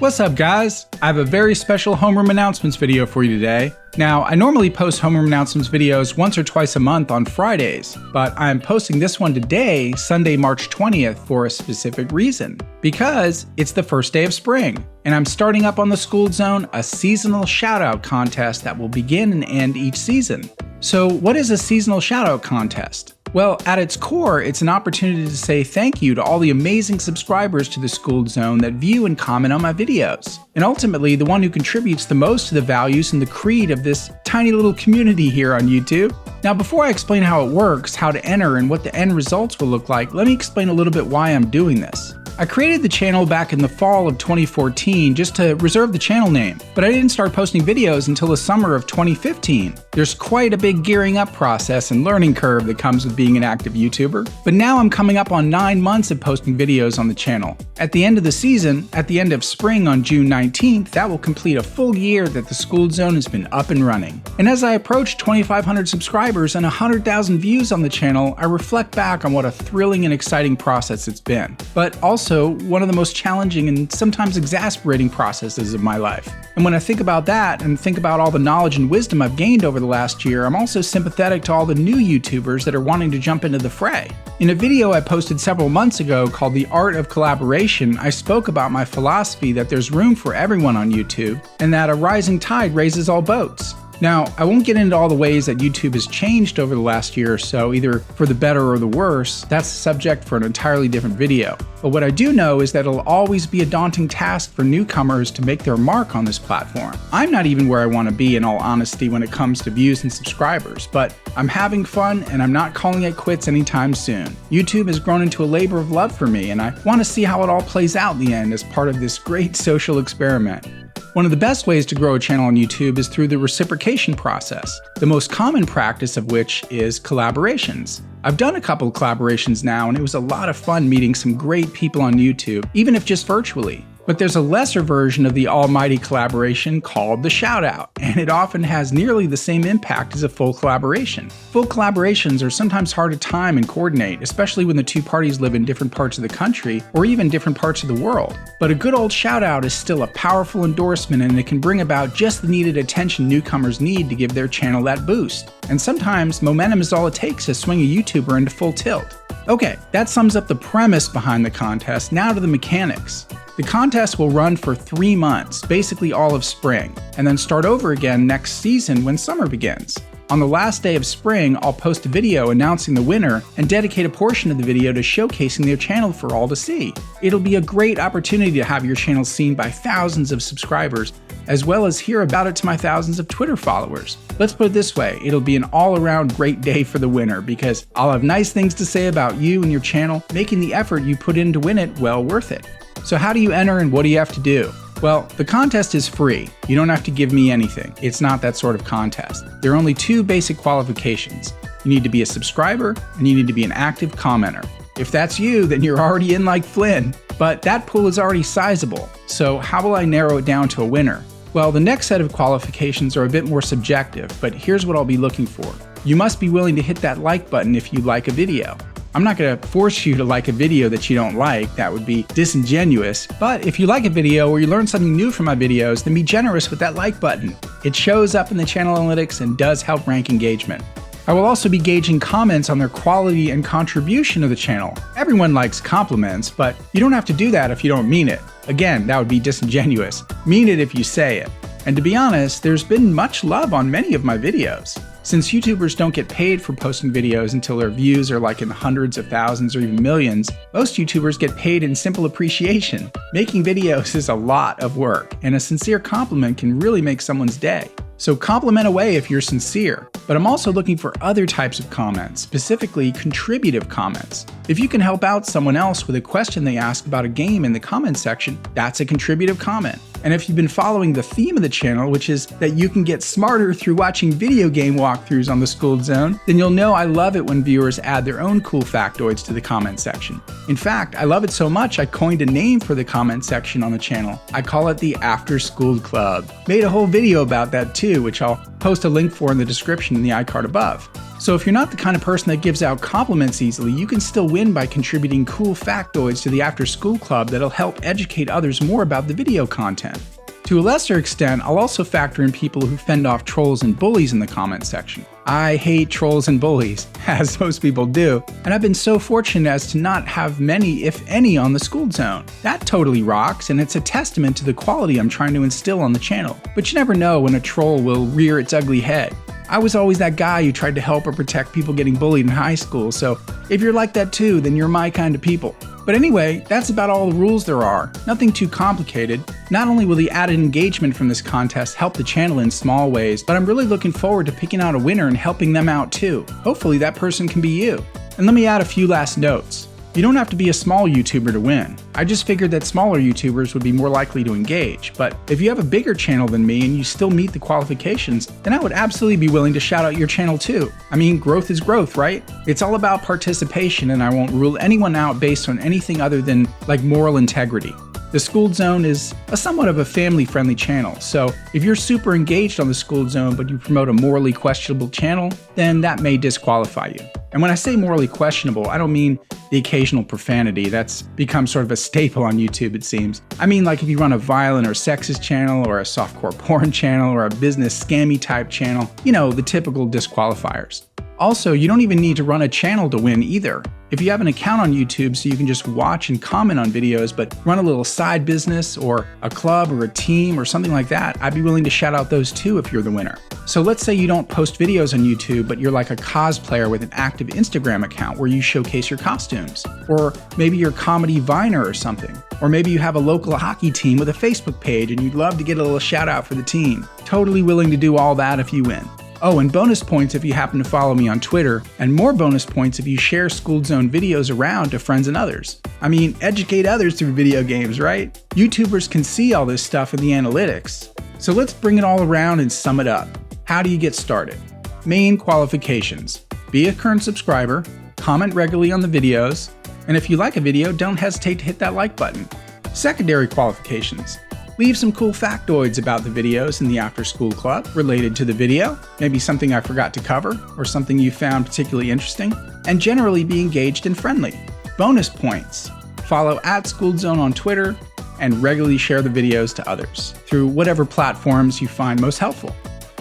What's up, guys? I have a very special Homeroom announcements video for you today. Now, I normally post Homeroom announcements videos once or twice a month on Fridays, but I'm posting this one today, Sunday, March 20th, for a specific reason. Because it's the first day of spring, and I'm starting up on the Skooled Zone a seasonal shoutout contest that will begin and end each season. So what is a seasonal shoutout contest? Well, at its core, it's an opportunity to say thank you to all the amazing subscribers to the Skooled Zone that view and comment on my videos. And ultimately, the one who contributes the most to the values and the creed of this tiny little community here on YouTube. Now, before I explain how it works, how to enter, and what the end results will look like, let me explain a little bit why I'm doing this. I created the channel back in the fall of 2014 just to reserve the channel name, but I didn't start posting videos until the summer of 2015. There's quite a big gearing up process and learning curve that comes with being an active YouTuber, but now I'm coming up on 9 months of posting videos on the channel. At the end of the season, at the end of spring on June 19th, that will complete a full year that the Skooled Zone has been up and running. And as I approach 2,500 subscribers and 100,000 views on the channel, I reflect back on what a thrilling and exciting process it's been, but also one of the most challenging and sometimes exasperating processes of my life. And when I think about that and think about all the knowledge and wisdom I've gained over the last year, I'm also sympathetic to all the new YouTubers that are wanting to jump into the fray. In a video I posted several months ago called The Art of Collaboration, I spoke about my philosophy that there's room for everyone on YouTube and that a rising tide raises all boats. Now, I won't get into all the ways that YouTube has changed over the last year or so, either for the better or the worse. That's a subject for an entirely different video. But what I do know is that it'll always be a daunting task for newcomers to make their mark on this platform. I'm not even where I want to be, in all honesty, when it comes to views and subscribers, but I'm having fun and I'm not calling it quits anytime soon. YouTube has grown into a labor of love for me, and I want to see how it all plays out in the end as part of this great social experiment. One of the best ways to grow a channel on YouTube is through the reciprocation process, the most common practice of which is collaborations. I've done a couple of collaborations now, and it was a lot of fun meeting some great people on YouTube, even if just virtually. But there's a lesser version of the almighty collaboration called the shoutout, and it often has nearly the same impact as a full collaboration. Full collaborations are sometimes hard to time and coordinate, especially when the two parties live in different parts of the country or even different parts of the world. But a good old shoutout is still a powerful endorsement, and it can bring about just the needed attention newcomers need to give their channel that boost. And sometimes momentum is all it takes to swing a YouTuber into full tilt. Okay, that sums up the premise behind the contest. Now to the mechanics. The contest will run for 3 months, basically all of spring, and then start over again next season when summer begins. On the last day of spring, I'll post a video announcing the winner and dedicate a portion of the video to showcasing their channel for all to see. It'll be a great opportunity to have your channel seen by thousands of subscribers, as well as hear about it to my thousands of Twitter followers. Let's put it this way, it'll be an all-around great day for the winner because I'll have nice things to say about you and your channel, making the effort you put in to win it well worth it. So how do you enter and what do you have to do? Well, the contest is free. You don't have to give me anything. It's not that sort of contest. There are only 2 basic qualifications. You need to be a subscriber and you need to be an active commenter. If that's you, then you're already in like Flynn. But that pool is already sizable. So how will I narrow it down to a winner? Well, the next set of qualifications are a bit more subjective, but here's what I'll be looking for. You must be willing to hit that like button if you like a video. I'm not going to force you to like a video that you don't like, that would be disingenuous, but if you like a video or you learn something new from my videos, then be generous with that like button. It shows up in the channel analytics and does help rank engagement. I will also be gauging comments on their quality and contribution to the channel. Everyone likes compliments, but you don't have to do that if you don't mean it. Again, that would be disingenuous. Mean it if you say it. And to be honest, there's been much love on many of my videos. Since YouTubers don't get paid for posting videos until their views are like in hundreds of thousands or even millions, most YouTubers get paid in simple appreciation. Making videos is a lot of work, and a sincere compliment can really make someone's day. So compliment away if you're sincere. But I'm also looking for other types of comments, specifically contributive comments. If you can help out someone else with a question they ask about a game in the comment section, that's a contributive comment. And if you've been following the theme of the channel, which is that you can get smarter through watching video game walkthroughs on the Skooled Zone, then you'll know I love it when viewers add their own cool factoids to the comment section. In fact, I love it so much I coined a name for the comment section on the channel. I call it the After Skooled Club. Made a whole video about that too, which I'll post a link for in the description in the iCard above. So if you're not the kind of person that gives out compliments easily, you can still win by contributing cool factoids to the after school club that'll help educate others more about the video content. To a lesser extent, I'll also factor in people who fend off trolls and bullies in the comment section. I hate trolls and bullies, as most people do, and I've been so fortunate as to not have many, if any, on the Skooled Zone. That totally rocks, and it's a testament to the quality I'm trying to instill on the channel. But you never know when a troll will rear its ugly head. I was always that guy who tried to help or protect people getting bullied in high school, so if you're like that too, then you're my kind of people. But anyway, that's about all the rules there are. Nothing too complicated. Not only will the added engagement from this contest help the channel in small ways, but I'm really looking forward to picking out a winner and helping them out too. Hopefully that person can be you. And let me add a few last notes. You don't have to be a small YouTuber to win. I just figured that smaller YouTubers would be more likely to engage, but if you have a bigger channel than me and you still meet the qualifications, then I would absolutely be willing to shout out your channel too. I mean, growth is growth, right? It's all about participation, and I won't rule anyone out based on anything other than moral integrity. The Skooled Zone is somewhat of a family-friendly channel, so if you're super engaged on the Skooled Zone but you promote a morally questionable channel, then that may disqualify you. And when I say morally questionable, I don't mean the occasional profanity that's become sort of a staple on YouTube, it seems. I mean if you run a violent or sexist channel, or a softcore porn channel, or a business scammy type channel, the typical disqualifiers. Also, you don't even need to run a channel to win either. If you have an account on YouTube so you can just watch and comment on videos, but run a little side business or a club or a team or something like that, I'd be willing to shout out those too if you're the winner. So let's say you don't post videos on YouTube, but you're like a cosplayer with an active Instagram account where you showcase your costumes. Or maybe you're a comedy viner or something. Or maybe you have a local hockey team with a Facebook page and you'd love to get a little shout out for the team. Totally willing to do all that if you win. Oh, and bonus points if you happen to follow me on Twitter, and more bonus points if you share Skooled Zone videos around to friends and others. I mean, educate others through video games, right? YouTubers can see all this stuff in the analytics. So let's bring it all around and sum it up. How do you get started? Main qualifications. Be a current subscriber, comment regularly on the videos, and if you like a video, don't hesitate to hit that like button. Secondary qualifications. Leave some cool factoids about the videos in the After School Club related to the video, maybe something I forgot to cover, or something you found particularly interesting, and generally be engaged and friendly. Bonus points. Follow @Skooled Zone on Twitter, and regularly share the videos to others through whatever platforms you find most helpful.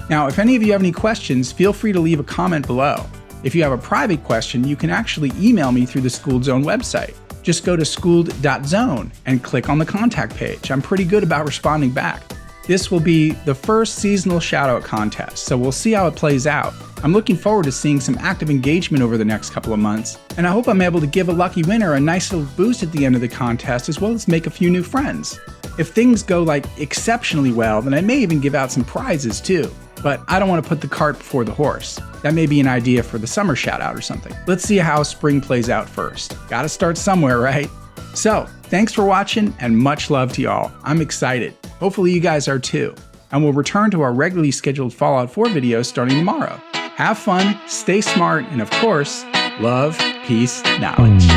Now, if any of you have any questions, feel free to leave a comment below. If you have a private question, you can actually email me through the Skooled Zone website. Just go to skooled.zone and click on the contact page. I'm pretty good about responding back. This will be the first seasonal shoutout contest, so we'll see how it plays out. I'm looking forward to seeing some active engagement over the next couple of months, and I hope I'm able to give a lucky winner a nice little boost at the end of the contest, as well as make a few new friends. If things go exceptionally well, then I may even give out some prizes too. But I don't want to put the cart before the horse. That may be an idea for the summer shoutout or something. Let's see how spring plays out first. Gotta start somewhere, right? So, thanks for watching and much love to y'all. I'm excited. Hopefully you guys are too. And we'll return to our regularly scheduled Fallout 4 videos starting tomorrow. Have fun, stay smart, and of course, love, peace, knowledge.